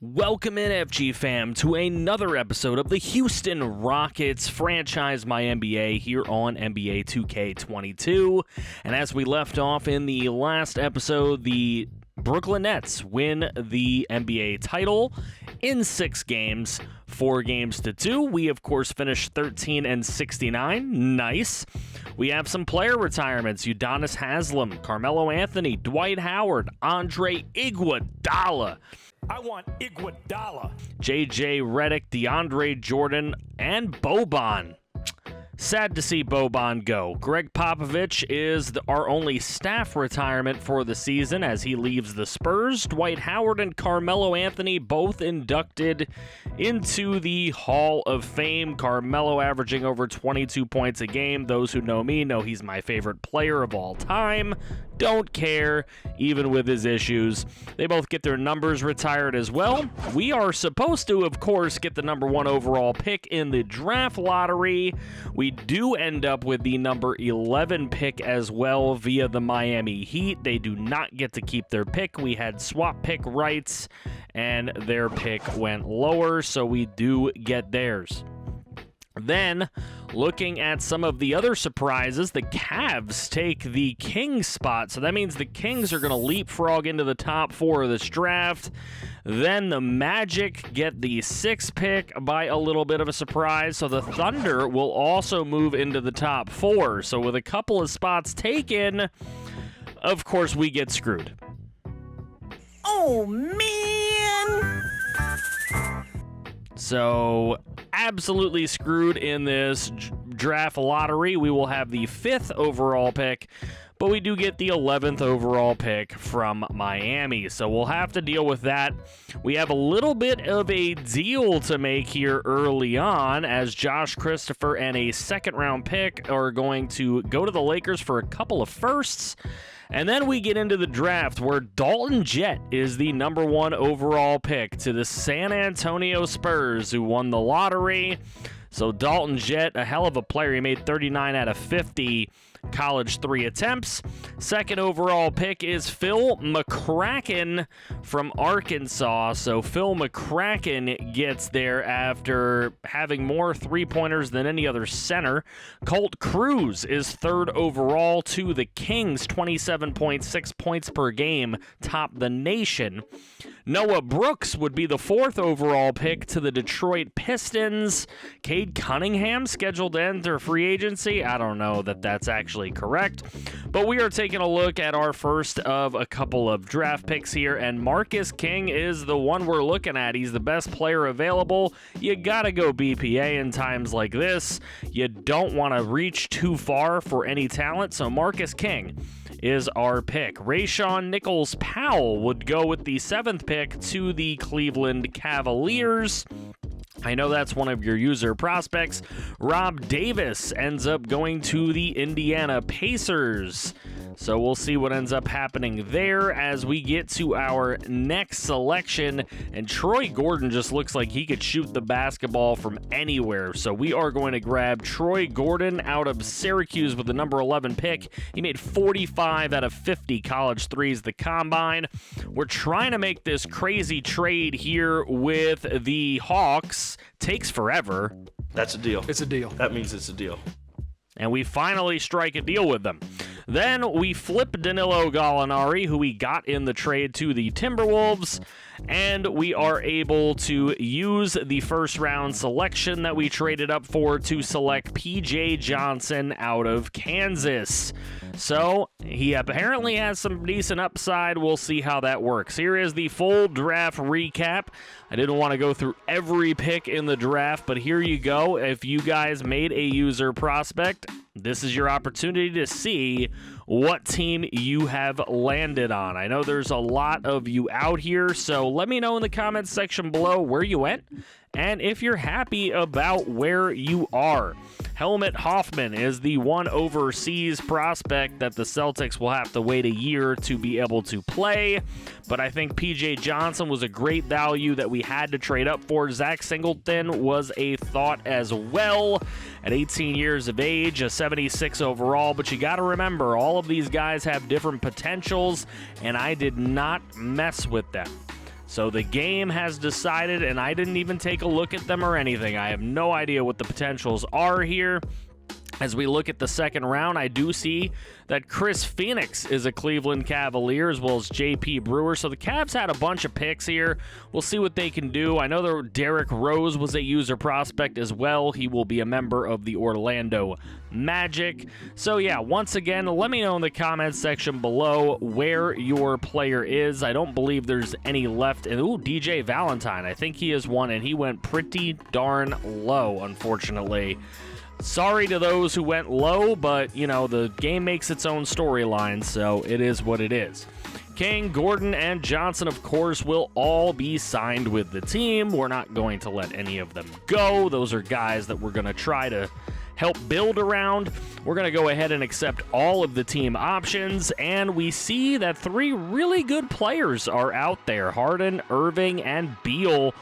Welcome in, FG fam, to another episode of the Houston Rockets Franchise MyNBA here on NBA 2K22. And as we left off in the last episode, the Brooklyn Nets win the NBA title in 6 games, 4 games to 2. We, of course, finished 13-69. Nice. We have some player retirements. Udonis Haslem, Carmelo Anthony, Dwight Howard, Andre Iguodala. I want Iguodala. JJ Redick, DeAndre Jordan, and Boban. Sad to see Boban go. Greg Popovich is our only staff retirement for the season as he leaves the Spurs. Dwight Howard and Carmelo Anthony both inducted into the Hall of Fame. Carmelo averaging over 22 points a game. Those who know me know he's my favorite player of all time. Don't care, even with his issues. They both get their numbers retired as well. We are supposed to, of course, get the number 1 overall pick in the draft lottery. We do end up with the number 11 pick as well via the Miami Heat. They do not get to keep their pick. We had swap pick rights, and their pick went lower, so we do get theirs. Then, looking at some of the other surprises, the Cavs take the Kings spot. So that means the Kings are going to leapfrog into the top 4 of this draft. Then the Magic get the 6th pick by a little bit of a surprise. So the Thunder will also move into the top 4. So with a couple of spots taken, of course, we get screwed. Oh, man! So, absolutely screwed in this draft lottery. We will have the 5th overall pick, but we do get the 11th overall pick from Miami. So we'll have to deal with that. We have a little bit of a deal to make here early on, as Josh Christopher and a 2nd-round pick are going to go to the Lakers for a couple of firsts. And then we get into the draft where Dalton Jett is the number 1 overall pick to the San Antonio Spurs, who won the lottery. So Dalton Jett, a hell of a player. He made 39 out of 50 college 3 attempts. 2nd overall pick is Phil McCracken from Arkansas. So Phil McCracken gets there after having more 3-pointers than any other center. Colt Cruz is 3rd overall to the Kings, 27.6 points per game, top the nation. Noah Brooks would be the 4th overall pick to the Detroit Pistons. Cade Cunningham scheduled to enter free agency. I don't know that that's actually correct, but we are taking a look at our first of a couple of draft picks here, and Marcus King is the one we're looking at. He's the best player available. You gotta go BPA in times like this. You don't want to reach too far for any talent, so Marcus King is our pick. Rayshawn Nichols-Powell would go with the 7th pick to the Cleveland Cavaliers. I know that's one of your user prospects. Rob Davis ends up going to the Indiana Pacers. So we'll see what ends up happening there as we get to our next selection. And Troy Gordon just looks like he could shoot the basketball from anywhere. So we are going to grab Troy Gordon out of Syracuse with the number 11 pick. He made 45 out of 50 college threes the combine. We're trying to make this crazy trade here with the Hawks. Takes forever. That's a deal. It's a deal. That means it's a deal. And we finally strike a deal with them. Then we flip Danilo Gallinari, who we got in the trade to the Timberwolves, and we are able to use the 1st-round selection that we traded up for to select P.J. Johnson out of Kansas. So he apparently has some decent upside. We'll see how that works. Here is the full draft recap. I didn't want to go through every pick in the draft, but here you go. If you guys made a user prospect, this is your opportunity to see what team you have landed on. I know there's a lot of you out here, so let me know in the comments section below where you went and if you're happy about where you are. Helmut Hoffman is the one overseas prospect that the Celtics will have to wait a year to be able to play, but I think P.J. Johnson was a great value that we had to trade up for. Zach Singleton was a thought as well at 18 years of age, a 76 overall, but you got to remember, all of these guys have different potentials, and I did not mess with them. So the game has decided, and I didn't even take a look at them or anything. I have no idea what the potentials are here. As we look at the second round, I do see that Chris Phoenix is a Cleveland Cavalier, as well as JP Brewer. So the Cavs had a bunch of picks here. We'll see what they can do. I know that Derrick Rose was a user prospect as well. He will be a member of the Orlando Magic. So yeah, once again, let me know in the comments section below where your player is. I don't believe there's any left. And ooh, DJ Valentine. I think he is one, and he went pretty darn low, unfortunately. Sorry to those who went low, but, you know, the game makes its own storyline, so it is what it is. King, Gordon, and Johnson, of course, will all be signed with the team. We're not going to let any of them go. Those are guys that we're going to try to help build around. We're going to go ahead and accept all of the team options, and we see that 3 really good players are out there. Harden, Irving, and Beal,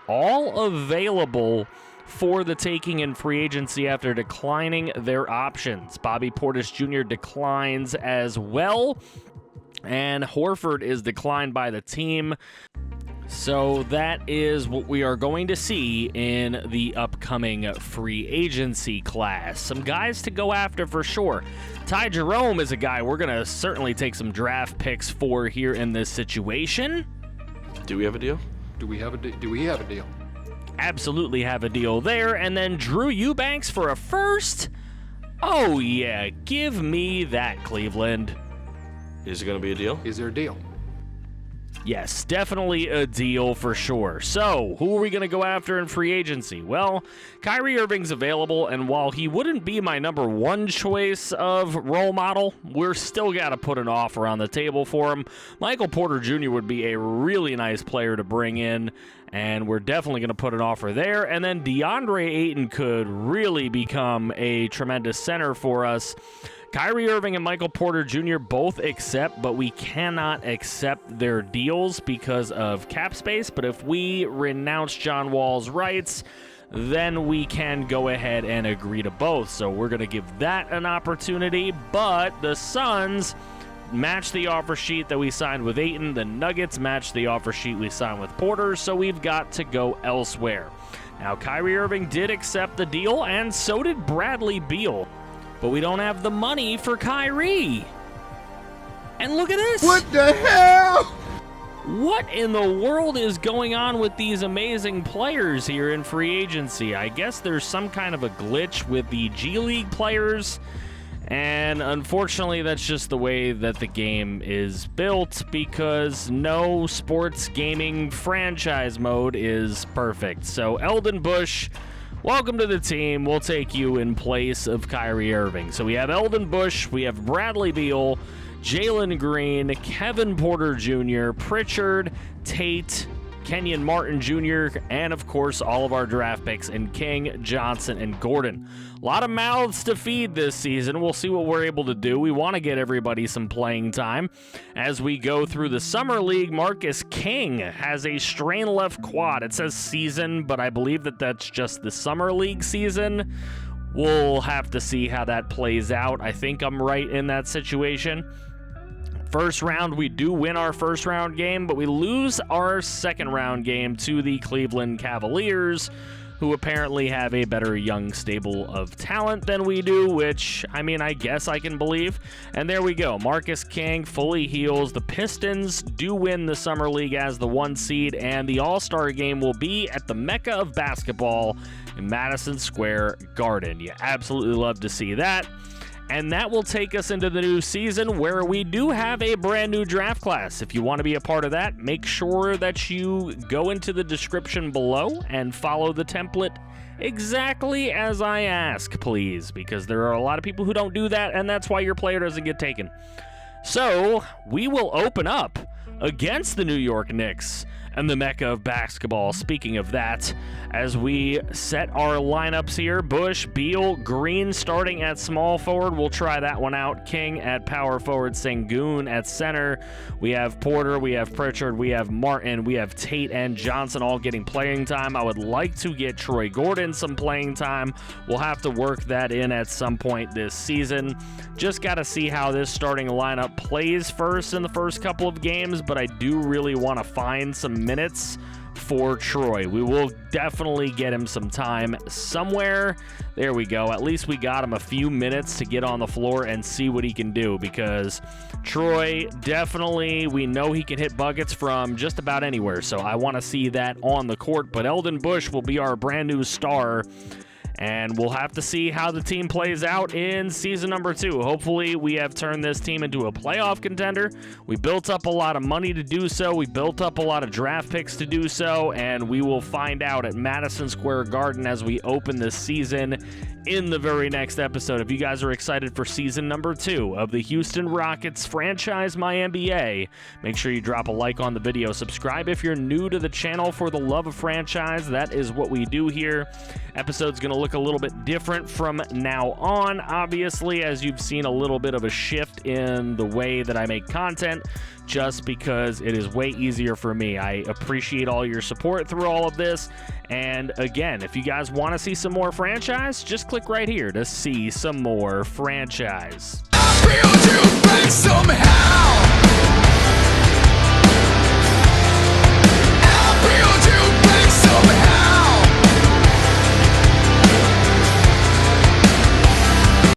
all available for the taking in free agency after declining their options. Bobby Portis Jr. declines as well, and Horford is declined by the team. So that is what we are going to see in the upcoming free agency class. Some guys to go after for sure. Ty Jerome is a guy we're going to certainly take some draft picks for here in this situation. Do we have a deal? Do we have a deal? Absolutely have a deal there. And then Drew Eubanks for a first. Oh yeah, give me that, Cleveland. Is it going to be a deal? Is there a deal? Yes, definitely a deal for sure. So, who are we going to go after in free agency? Well, Kyrie Irving's available, and while he wouldn't be my number 1 choice of role model, we're still got to put an offer on the table for him. Michael Porter Jr. would be a really nice player to bring in, and we're definitely going to put an offer there. And then DeAndre Ayton could really become a tremendous center for us. Kyrie Irving and Michael Porter Jr. both accept, but we cannot accept their deals because of cap space. But if we renounce John Wall's rights, then we can go ahead and agree to both. So we're going to give that an opportunity. But the Suns match the offer sheet that we signed with Ayton. The Nuggets match the offer sheet we signed with Porter. So we've got to go elsewhere. Now, Kyrie Irving did accept the deal, and so did Bradley Beal. But we don't have the money for Kyrie. And look at this. What the hell? What in the world is going on with these amazing players here in free agency? I guess there's some kind of a glitch with the G League players. And unfortunately, that's just the way that the game is built, because no sports gaming franchise mode is perfect. So Eldon Bush, welcome to the team. We'll take you in place of Kyrie Irving. So we have Eldon Bush, we have Bradley Beal, Jalen Green, Kevin Porter Jr., Pritchard, Tate, Kenyon Martin Jr., and of course all of our draft picks in King, Johnson, and Gordon. A lot of mouths to feed this season. We'll see what we're able to do. We want to get everybody some playing time. As we go through the Summer League, Marcus King has a strain left quad. It says season, but I believe that that's just the Summer League season. We'll have to see how that plays out. I think I'm right in that situation. First round, we do win our first round game, but we lose our second round game to the Cleveland Cavaliers, who apparently have a better young stable of talent than we do, which, I mean, I guess I can believe. And there we go. Marcus King fully heals. The Pistons do win the Summer League as the 1 seed, and the All-Star game will be at the Mecca of basketball in Madison Square Garden. You absolutely love to see that. And that will take us into the new season, where we do have a brand new draft class. If you want to be a part of that, make sure that you go into the description below and follow the template exactly as I ask, please, because there are a lot of people who don't do that, and that's why your player doesn't get taken. So we will open up against the New York Knicks and the Mecca of basketball. Speaking of that, as we set our lineups here, Bush, Beal, Green starting at small forward. We'll try that one out. King at power forward, Sengun at center. We have Porter, we have Pritchard, we have Martin, we have Tate and Johnson all getting playing time. I would like to get Troy Gordon some playing time. We'll have to work that in at some point this season. Just got to see how this starting lineup plays first in the first couple of games, but I do really want to find some minutes for Troy. We will definitely get him some time somewhere. There we go. At least we got him a few minutes to get on the floor and see what he can do, because Troy, definitely, we know he can hit buckets from just about anywhere, so I want to see that on the court. But Eldon Bush will be our brand new star, and we'll have to see how the team plays out in season number 2. Hopefully, we have turned this team into a playoff contender. We built up a lot of money to do so. We built up a lot of draft picks to do so, and we will find out at Madison Square Garden as we open this season in the very next episode. If you guys are excited for season number 2 of the Houston Rockets Franchise MyNBA, make sure you drop a like on the video. Subscribe if you're new to the channel for the love of franchise. That is what we do here. Episode's going to look a little bit different from now on, obviously, as you've seen a little bit of a shift in the way that I make content, just because it is way easier for me. I appreciate all your support through all of this. And again, if you guys want to see some more franchise, just click right here to see some more franchise. I feel to break somehow.